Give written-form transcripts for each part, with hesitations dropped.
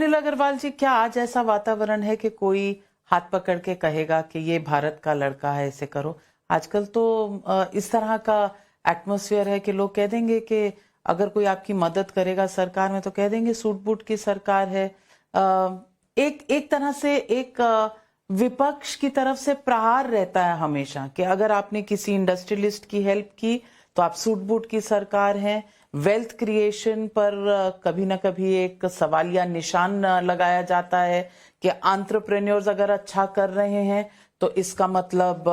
अनिल अग्रवाल जी, क्या आज ऐसा वातावरण है कि कोई हाथ पकड़ के कहेगा कि ये भारत का लड़का है, ऐसे करो? आजकल तो इस तरह का एटमॉस्फेयर है कि लोग कह देंगे कि अगर कोई आपकी मदद करेगा सरकार में तो कह देंगे सूट बूट की सरकार है। एक तरह से एक विपक्ष की तरफ से प्रहार रहता है हमेशा कि अगर आपने किसी इंडस्ट्रियलिस्ट की हेल्प की तो आप सूट बूट की सरकार हैं। वेल्थ क्रिएशन पर कभी ना कभी एक सवालिया निशान लगाया जाता है कि एंटरप्रेन्योर्स अगर अच्छा कर रहे हैं तो इसका मतलब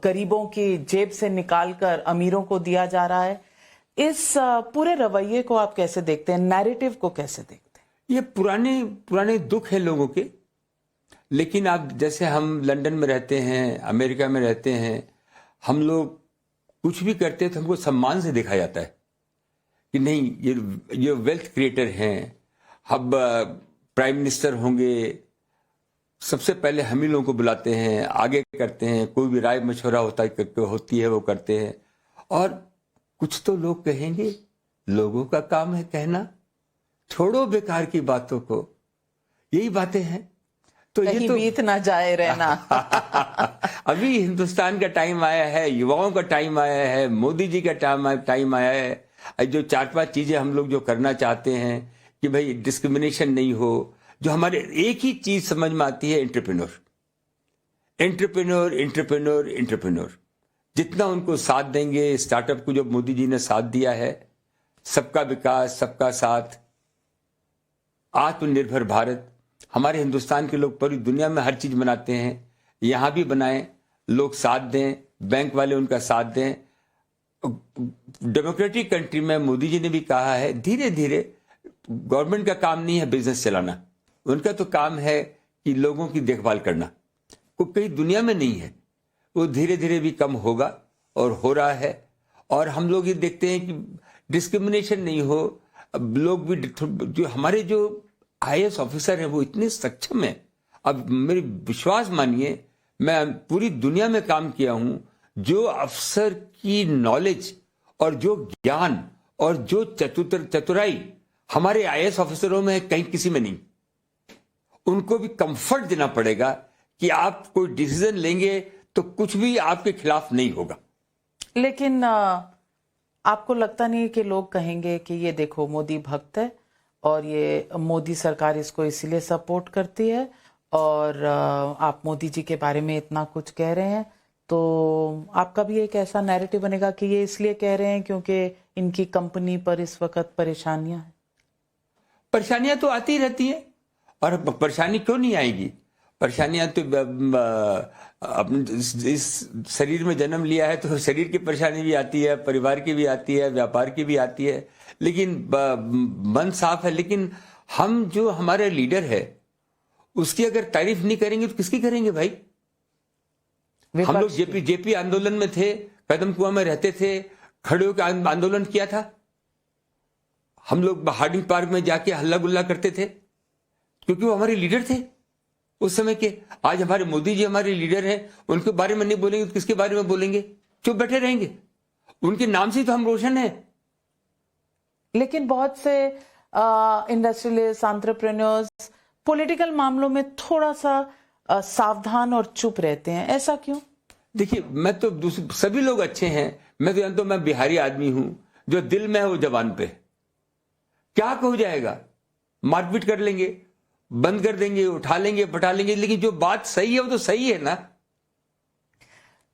गरीबों की जेब से निकालकर अमीरों को दिया जा रहा है। इस पूरे रवैये को आप कैसे देखते हैं, नैरेटिव को कैसे देखते हैं? ये पुराने पुराने दुख है लोगों के। लेकिन आप जैसे हम लंदन में रहते हैं, अमेरिका में रहते हैं, हम लोग कुछ भी करते हैं तो हमको सम्मान से देखा जाता है कि नहीं ये वेल्थ क्रिएटर हैं। अब प्राइम मिनिस्टर होंगे, सबसे पहले हम ही लोगों को बुलाते हैं, आगे करते हैं, कोई भी राय मशवरा होती है वो करते हैं। और कुछ तो लोग कहेंगे, लोगों का काम है कहना, छोड़ो बेकार की बातों को, यही बातें हैं। तो ये तो बीत ना जाए रहना। अभी हिंदुस्तान का टाइम आया है, युवाओं का टाइम आया है, मोदी जी का टाइम आया है। जो 4-5 चीजें हम लोग जो करना चाहते हैं कि भाई डिस्क्रिमिनेशन नहीं हो, जो हमारे एक ही चीज समझ में आती है, एंटरप्रेन्योर एंटरप्रेन्योर एंटरप्रेन्योर एंटरप्रेन्योर। जितना उनको साथ देंगे, स्टार्टअप को जो मोदी जी ने साथ दिया है, सबका विकास सबका साथ, आत्मनिर्भर भारत। हमारे हिंदुस्तान के लोग पूरी दुनिया में हर चीज बनाते हैं, यहां भी बनाएं, लोग साथ दें, बैंक वाले उनका साथ दें। डेमोक्रेटिक कंट्री में मोदी जी ने भी कहा है, धीरे धीरे, गवर्नमेंट का काम नहीं है बिजनेस चलाना, उनका तो काम है कि लोगों की देखभाल करना। वो कहीं दुनिया में नहीं है, वो धीरे धीरे भी कम होगा और हो रहा है। और हम लोग ये देखते हैं कि डिस्क्रिमिनेशन नहीं हो। अब लोग भी जो हमारे जो IAS ऑफिसर है वो इतने सक्षम है। अब मेरी विश्वास मानिए, मैं पूरी दुनिया में काम किया हूं, जो अफसर की नॉलेज और जो ज्ञान और जो चतुराई हमारे IAS ऑफिसरों में है, कहीं किसी में नहीं। उनको भी कंफर्ट देना पड़ेगा कि आप कोई डिसीजन लेंगे तो कुछ भी आपके खिलाफ नहीं होगा। लेकिन आपको लगता नहीं कि लोग कहेंगे कि ये देखो मोदी भक्त है और ये मोदी सरकार इसको इसीलिए सपोर्ट करती है, और आप मोदी जी के बारे में इतना कुछ कह रहे हैं, तो आपका भी एक ऐसा नैरेटिव बनेगा कि ये इसलिए कह रहे हैं क्योंकि इनकी कंपनी पर इस वक्त परेशानियां हैं? परेशानियां तो आती रहती हैं, और परेशानी क्यों नहीं आएगी? परेशानियां तो अपने इस शरीर में जन्म लिया है तो शरीर की परेशानी भी आती है, परिवार की भी आती है, व्यापार की भी आती है, लेकिन मन साफ है। लेकिन हम जो हमारे लीडर है उसकी अगर तारीफ नहीं करेंगे तो किसकी करेंगे भाई? हम लोग जेपी आंदोलन में थे, कदम कुआं में रहते थे, खड़े होकर आंदोलन किया था। हम लोग हार्डिंग पार्क में जाके हल्ला गुल्ला करते थे क्योंकि वो हमारे लीडर थे उस समय के। आज हमारे मोदी जी हमारे लीडर हैं, उनके बारे में नहीं बोलेंगे तो किसके बारे में बोलेंगे? चुप बैठे रहेंगे? उनके नाम से तो हम रोशन हैं। लेकिन बहुत से इंडस्ट्रियलिस्ट, एंटरप्रेन्योर्स पॉलिटिकल मामलों में थोड़ा सा सावधान और चुप रहते हैं, ऐसा क्यों? देखिए, मैं तो सभी लोग अच्छे हैं। मैं तो जानता हूं, मैं बिहारी आदमी हूं, जो दिल में है वो जबान पे। क्या हो जाएगा? मारपीट कर लेंगे, बंद कर देंगे, उठा लेंगे, पटा लेंगे, लेकिन जो बात सही है वो तो सही है ना।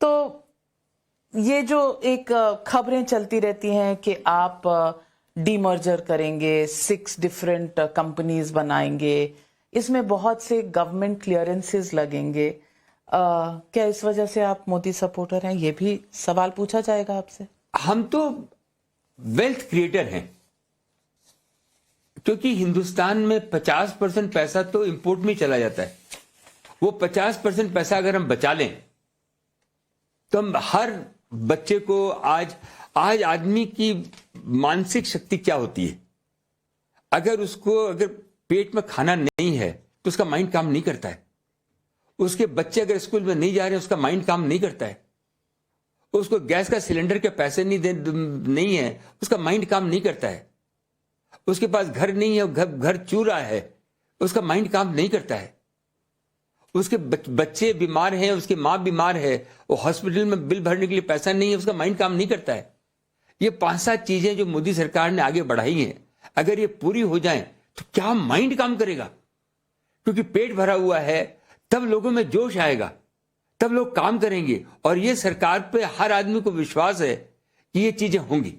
तो ये जो एक खबरें चलती रहती हैं कि आप डीमर्जर करेंगे, 6 डिफरेंट कंपनीज बनाएंगे, इसमें बहुत से गवर्नमेंट क्लियरेंसेस लगेंगे, क्या इस वजह से आप मोदी सपोर्टर हैं? ये भी सवाल पूछा जाएगा आपसे। हम तो वेल्थ क्रिएटर हैं, क्योंकि हिंदुस्तान में 50% पैसा तो इंपोर्ट में चला जाता है। वो 50% पैसा अगर हम बचा लें तो हम हर बच्चे को आज आदमी की मानसिक शक्ति क्या होती है, अगर पेट में खाना नहीं है तो उसका माइंड काम नहीं करता है। उसके बच्चे अगर स्कूल में नहीं जा रहे हैं, उसका माइंड काम नहीं करता है। उसको गैस का सिलेंडर के पैसे नहीं है, उसका माइंड काम नहीं करता है। उसके पास घर नहीं है, घर चूरा है, उसका माइंड काम नहीं करता है, उसके बच्चे बीमार हैं, उसकी माँ बीमार है, वो हॉस्पिटल में बिल भरने के लिए पैसा नहीं है, उसका माइंड काम नहीं करता है। ये 5-7 चीजें जो मोदी सरकार ने आगे बढ़ाई हैं, अगर ये पूरी हो जाएं तो क्या माइंड काम करेगा? क्योंकि पेट भरा हुआ है, तब लोगों में जोश आएगा, तब लोग काम करेंगे, और ये सरकार पे हर आदमी को विश्वास है कि ये चीजें होंगी।